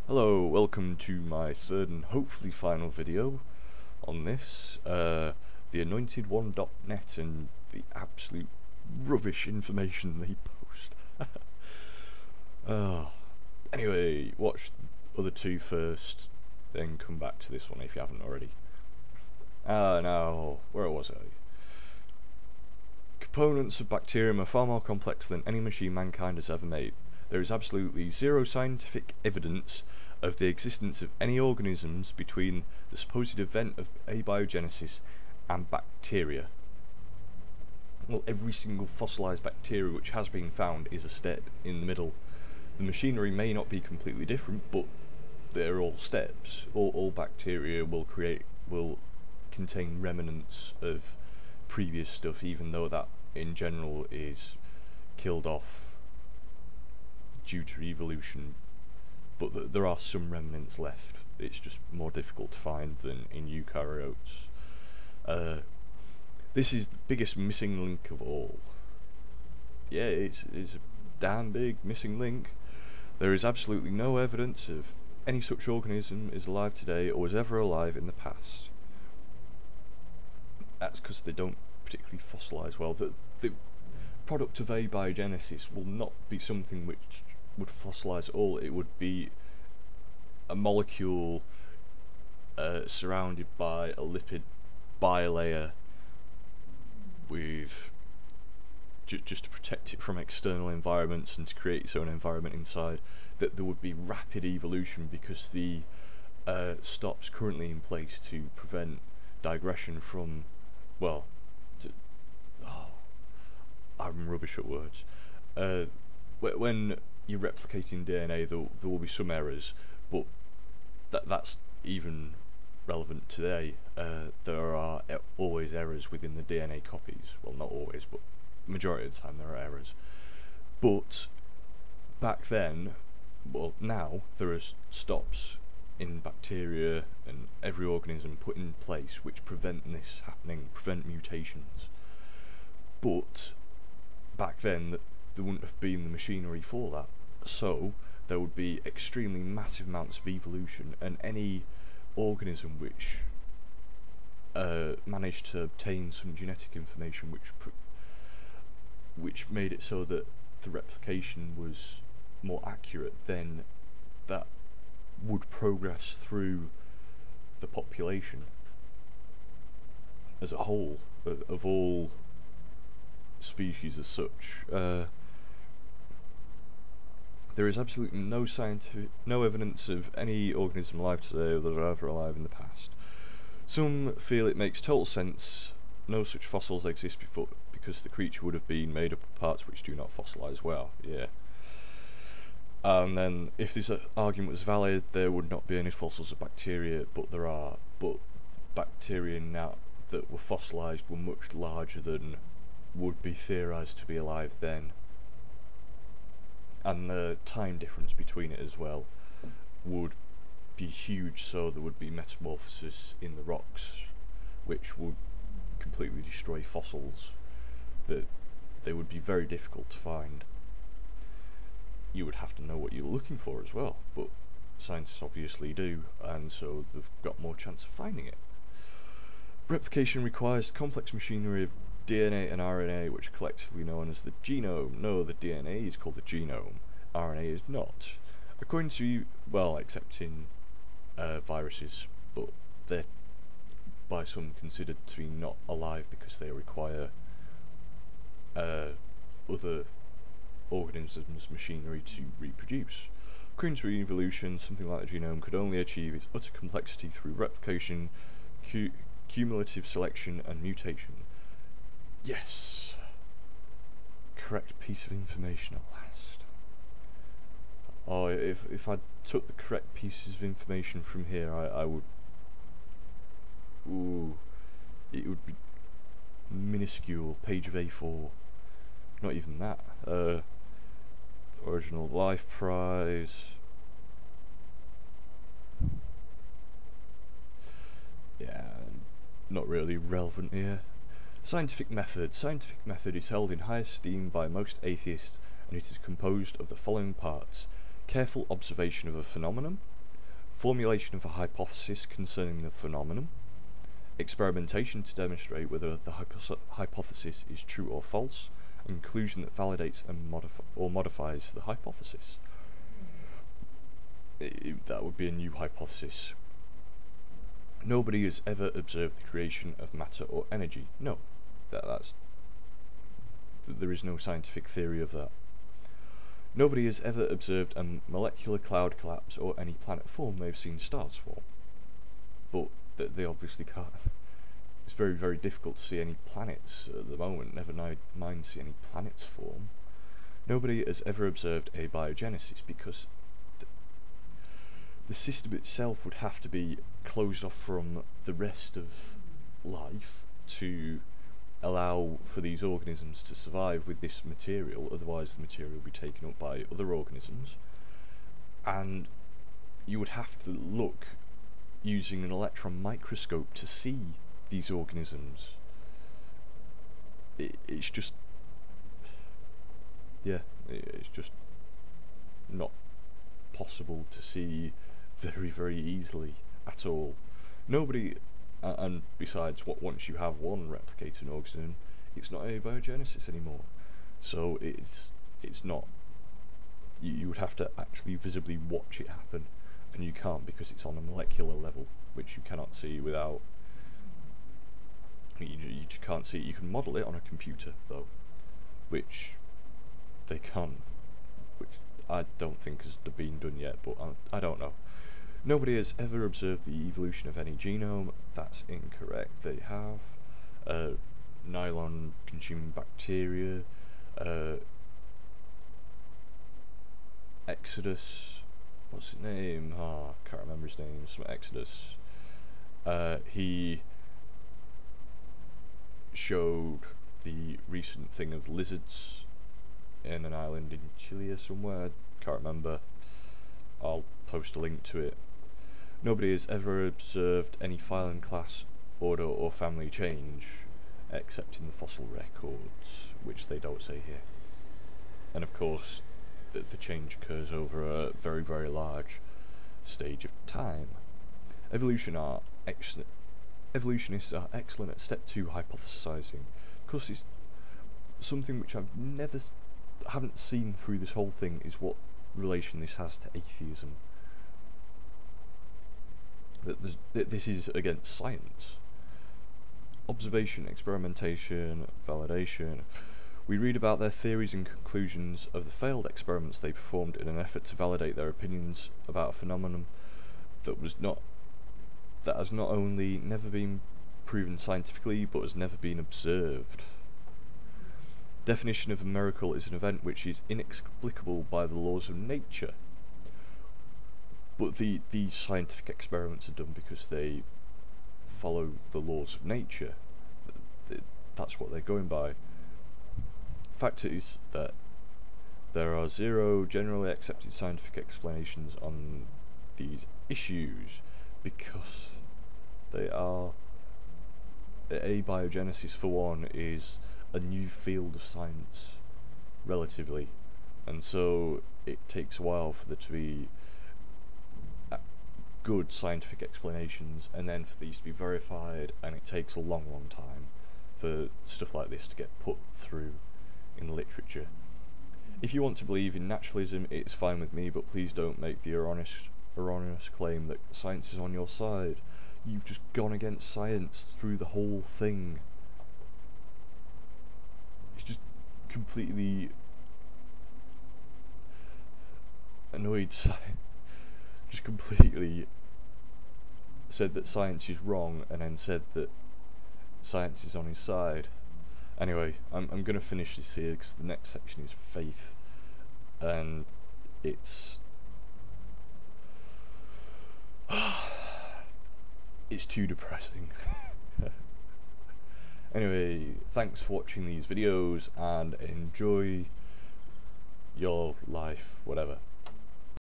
Hello, welcome to my third and hopefully final video on this, theanointedone.net and the absolute rubbish information they post. Anyway, watch the other two first, then come back to this one if you haven't already. Now, where was I? Components of bacterium are far more complex than any machine mankind has ever made. There is absolutely zero scientific evidence of the existence of any organisms between the supposed event of abiogenesis and bacteria. Well, every single fossilised bacteria which has been found is a step in the middle. The machinery may not be completely different, but they're all steps. All bacteria will contain remnants of previous stuff, even though that in general is killed off due to evolution, but there are some remnants left. It's just more difficult to find than in eukaryotes. This is the biggest missing link of all. Yeah, it's a damn big missing link. There is absolutely no evidence of any such organism is alive today or was ever alive in the past. That's because they don't particularly fossilise well. The product of abiogenesis will not be something which would fossilise at all. It would be a molecule surrounded by a lipid bilayer with just to protect it from external environments and to create its own environment inside. That there would be rapid evolution because the stops currently in place to prevent digression from, well, I'm rubbish at words. When you're replicating DNA, there will be some errors, but that's even relevant today. There are always errors within the DNA copies. Well, not always, but majority of the time there are errors. But back then, well, now there are stops in bacteria and every organism put in place which prevent this happening, prevent mutations. But back then, there wouldn't have been the machinery for that, so there would be extremely massive amounts of evolution, and any organism which managed to obtain some genetic information which made it so that the replication was more accurate, then that would progress through the population as a whole of all species as such. There is absolutely no evidence of any organism alive today or that are ever alive in the past. Some feel it makes total sense no such fossils exist before, because the creature would have been made up of parts which do not fossilise well. Yeah. And then, if this argument was valid, there would not be any fossils of bacteria, but there are. But bacteria now that were fossilised were much larger than would be theorised to be alive then. And the time difference between it as well would be huge, so there would be metamorphosis in the rocks which would completely destroy fossils, that they would be very difficult to find. You would have to know what you're looking for as well, but scientists obviously do, and so they've got more chance of finding it. Replication requires complex machinery of DNA and RNA, which are collectively known as the genome. No, the DNA is called the genome, RNA is not. According to, well, except in viruses, but they're by some considered to be not alive because they require other organisms' machinery to reproduce. According to evolution, something like the genome could only achieve its utter complexity through replication, cumulative selection and mutation. Yes! Correct piece of information at last. Oh, if I took the correct pieces of information from here, I would... Ooh. It would be minuscule, page of A4. Not even that. Original Life Prize. Yeah, not really relevant here. Scientific method. Scientific method is held in high esteem by most atheists, and it is composed of the following parts: careful observation of a phenomenon, formulation of a hypothesis concerning the phenomenon, experimentation to demonstrate whether the hypothesis is true or false, and conclusion that validates and modifies the hypothesis. That would be a new hypothesis. Nobody has ever observed the creation of matter or energy. No, there is no scientific theory of that. Nobody has ever observed a molecular cloud collapse or any planet form. They've seen stars form, but they obviously can't. It's very, very difficult to see any planets at the moment, never mind see any planets form. Nobody has ever observed abiogenesis because the system itself would have to be closed off from the rest of life to allow for these organisms to survive with this material, otherwise the material would be taken up by other organisms, and you would have to look using an electron microscope to see these organisms. It's just not possible to see very, very easily at all. Nobody, and besides, once you have one replicating organism, it's not abiogenesis anymore. So it's not. You would have to actually visibly watch it happen, and you can't because it's on a molecular level, which you cannot see without. You just can't see it. You can model it on a computer though, which they can, which I don't think has been done yet, but I don't know. Nobody has ever observed the evolution of any genome. That's incorrect. They have. Nylon consuming bacteria, Exodus, what's his name? Can't remember his name. Some Exodus. He showed the recent thing of lizards in an island in Chile or somewhere. Can't remember. I'll post a link to it. Nobody has ever observed any phylum, class, order or family change, except in the fossil records, which they don't say here. And of course, the change occurs over a very, very large stage of time. Evolutionists are excellent at step 2 hypothesizing. Of course, it's something which haven't seen through this whole thing is what relation this has to atheism. That this is against science. Observation, experimentation, validation. We read about their theories and conclusions of the failed experiments they performed in an effort to validate their opinions about a phenomenon that has not only never been proven scientifically, but has never been observed. Definition of a miracle is an event which is inexplicable by the laws of nature. But these scientific experiments are done because they follow the laws of nature. That's what they're going by. Fact is that there are 0 generally accepted scientific explanations on these issues because they are. Abiogenesis, for one, is a new field of science, relatively, and so it takes a while for there to be good scientific explanations, and then for these to be verified, and it takes a long, long time for stuff like this to get put through in literature. If you want to believe in naturalism, it's fine with me, but please don't make the erroneous claim that science is on your side. You've just gone against science through the whole thing. It's just completely annoyed science. Just completely said that science is wrong and then said that science is on his side. Anyway, I'm going to finish this here because the next section is faith, and it's too depressing. Anyway, thanks for watching these videos and enjoy your life, whatever.